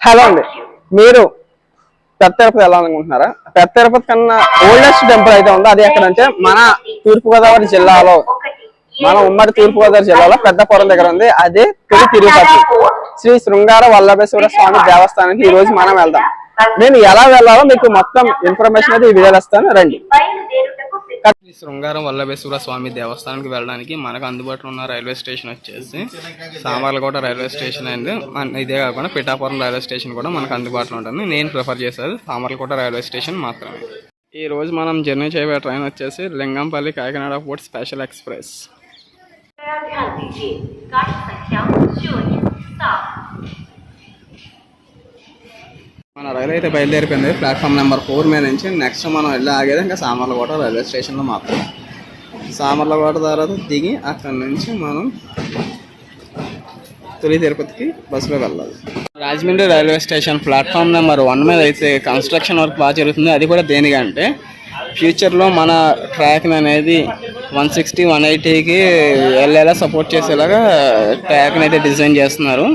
Hello అండి, మీరు పెద్ద తిరుపతి వెళ్ళాలనుకుంటున్నారా? పెద్ద తిరుపతి కన్నా ఓల్డెస్ట్ టెంపుల్ అయితే ఉందో అది ఎక్కడంటే మన తూర్పుగోదావరి జిల్లాలో, మన ఉమ్మడి తూర్పుగోదావరి జిల్లాలో పెద్దపురం దగ్గర ఉంది. అదే తొలి తిరుపతి శ్రీ శృంగార వల్లభేశ్వర స్వామి దేవస్థానానికి ఈ రోజు మనం వెళ్దాం. నేను ఎలా వెళ్ళాలో మీకు మొత్తం ఇన్ఫర్మేషన్ అయితే ఈ వీడియోలో ఇస్తాను, రండి. శృంగారం వల్లభేశ్వర స్వామి దేవస్థానానికి వెళ్ళడానికి మనకు అందుబాటులో ఉన్న రైల్వే స్టేషన్ వచ్చేసి సామర్లకోట రైల్వే స్టేషన్ అండి. ఇదే కాకుండా పిఠాపురం రైల్వే స్టేషన్ కూడా మనకు అందుబాటులో ఉంటుంది. నేను ప్రిఫర్ చేసేది సామర్లకోట రైల్వే స్టేషన్ మాత్రమే. ఈ రోజు మనం జర్నీ చేయబోయే ట్రైన్ వచ్చేసి Lingampalli Kakinada port special express. మన రైలు అయితే బయలుదేరిపోయింది ప్లాట్ఫామ్ నెంబర్ 4 మీద నుంచి. నెక్స్ట్ మనం వెళ్ళి ఆగేది ఇంకా సామర్లకోట రైల్వే స్టేషన్లో మాత్రం. సామర్లకోట తర్వాత దిగి అక్కడి నుంచి మనం తొలి తిరుపతికి బస్సులో వెళ్ళాలి. Rajahmundry railway station platform number 1 మీద అయితే కన్స్ట్రక్షన్ వర్క్ బాగా జరుగుతుంది. అది కూడా దేనికంటే ఫ్యూచర్లో మన ట్రాక్ని అనేది 160, 180కి వెళ్ళేలా సపోర్ట్ చేసేలాగా ట్రాక్ని అయితే డిజైన్ చేస్తున్నారు.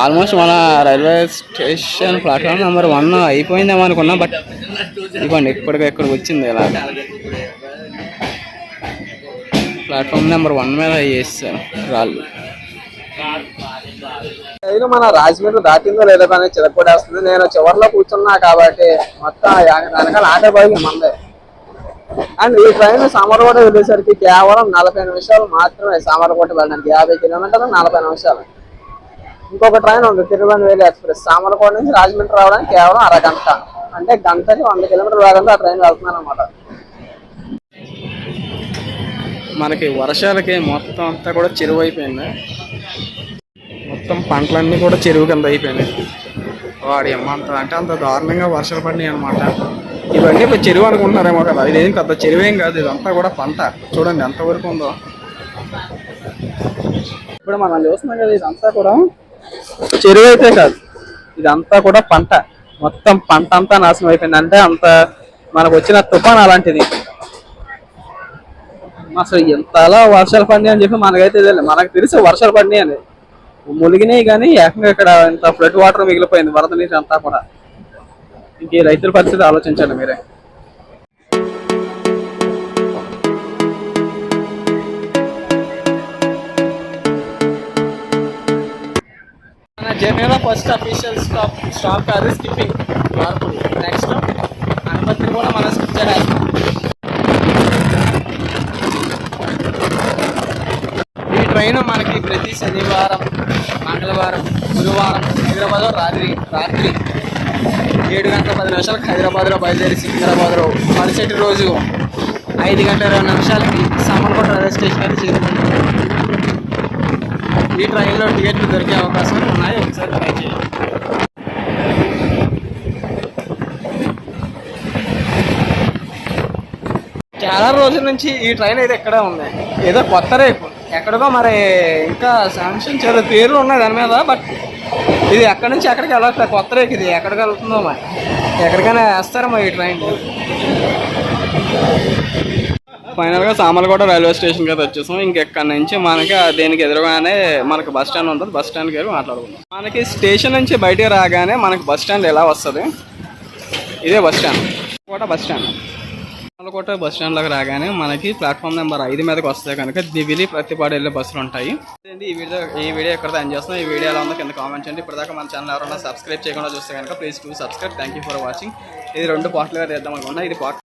ఆల్మోస్ట్ మన రైల్వే స్టేషన్ ప్లాట్ఫామ్ నెంబర్ 1 అయిపోయిందేమో అనుకున్నా, బట్ ఇవ్వండి ఇక్కడికి వచ్చింది. ఇలా ప్లాట్ఫామ్ నెంబర్ 1 మీద వేస్తారు రాళ్ళు. రైలు మన రాజమండ్రి దాటిందో లేదో కానీ చిలకొడేస్తుంది. నేను చివరిలో కూర్చున్నా కాబట్టి మొత్తం వెనకాల ఆటో బాగా మందే. అండ్ ఈ ట్రైన్ సామర్లకోట వెళ్ళేసరికి కేవలం 40 నిమిషాలు మాత్రమే. సామర్లకోట వెళ్ళడానికి 50 కిలోమీటర్లు 40 నిమిషాలు. ఇంకొక ట్రైన్ ఉంది తిరువన్వేలి ఎక్స్ప్రెస్, సామర్లకోట నుంచి రాజమండ్రి రావడానికి కేవలం అరగంట. అంటే గంటకి 100 కిలోమీటర్ల వేగంతో ఆ ట్రైన్ వెళ్తున్నాను అనమాట. మనకి వర్షాలకి మొత్తం అంతా కూడా చెరువు అయిపోయింది. మొత్తం పంటలన్నీ కూడా చెరువు కింద అయిపోయినాయి. వాడి అమ్మంత అంటే అంత దారుణంగా వర్షాలు పడినాయి అనమాట. ఇవన్నీ ఇప్పుడు చెరువు అనుకుంటున్నారేమో కదా, ఇదేం పెద్ద చెరువేం కాదు, ఇదంతా కూడా పంట. చూడండి ఎంతవరకు ఉందో. ఇప్పుడు మనం చూస్తున్నాం కదా, ఇదంతా కూడా చెరువు అయితే కాదు, ఇదంతా కూడా పంట. మొత్తం పంట అంతా నాశనం అయిపోయింది. అంటే అంత మనకు వచ్చిన తుఫాన్ అలాంటిది. అసలు ఎంతలా వర్షాలు పడినాయి అని చెప్పి మనకైతే తెలియదు. మనకు తెలిసి వర్షాలు పడినాయి అని మునిగినాయి, కానీ ఏకంగా ఇక్కడ ఇంత ఫ్లడ్ వాటర్ మిగిలిపోయింది, వరద నీరు అంతా కూడా. ఇంక రైతుల పరిస్థితి ఆలోచించండి మీరే. జర్నీలో ఫస్ట్ అఫీషియల్ స్టాప్ కాదు స్కిప్పింగ్ మార్పులు. నెక్స్ట్ అనుమతిని కూడా మనం స్కిప్ చేస్తాం. ఈ ట్రైన్ మనకి ప్రతి శనివారం, మంగళవారం, గురువారం హైదరాబాద్లో రాత్రి 7 గంటల 10 నిమిషాలకు హైదరాబాద్లో బయలుదేరి సికింద్రాబాద్లో మరుసటి రోజు 5 గంటల 20 నిమిషాలకి సామర్లకోట రైల్వే స్టేషన్ అయితే చేరుకుంటాం. ఈ ట్రైన్లో టికెట్లు దొరికే అవకాశాలు ఉన్నాయి, ఒకసారి ట్రై చేయండి. చాలా రోజుల నుంచి ఈ ట్రైన్ అయితే ఎక్కడే ఉంది. ఏదో కొత్త రేపు ఎక్కడికో మరి ఇంకా శాంక్షన్ చాలా పేర్లు ఉన్నాయి దాని మీద, బట్ ఇది ఎక్కడి నుంచి ఎక్కడికి వెళ్ళట్లేదు. కొత్త రేపు ఇది ఎక్కడికి వెళ్తుందో మరి, ఎక్కడికైనా వేస్తారమ్మా ఈ ట్రైన్. ఫైనల్గా సామర్లకోట రైల్వే స్టేషన్కి అయితే వచ్చేసాం. ఇంకెక్కడి నుంచి మనకి దేనికి ఎదురుగానే మనకి బస్ స్టాండ్ ఉంటుంది. బస్ స్టాండ్కి వెళ్ళి మాట్లాడుకుందాం. మనకి స్టేషన్ నుంచి బయటికి రాగానే మనకి బస్ స్టాండ్ ఎలా వస్తుంది, ఇదే బస్ స్టాండ్ కోట బస్ స్టాండ్. సామర్లకోట బస్ స్టాండ్లోకి రాగానే మనకి ప్లాట్ఫామ్ నెంబర్ 5 మీదకి వస్తే కనుక దివిలి ప్రతిపాడు వెళ్ళే బస్సులు ఉంటాయి. ఈ వీడియో ఎక్కడ ఎంజాయ్ చేస్తున్నాం, ఈ వీడియో ఎలా ఉందో కింద కామెంట్ చేయండి. ఇప్పటిదాకా మన ఛానల్ ఎవరైనా సబ్స్క్రైబ్ చేయకుండా చూస్తే కనుక please do subscribe. Thank you for watching. ఇది 2 పార్ట్లుగా చేద్దాం అనుకున్నా. ఇది పార్ట్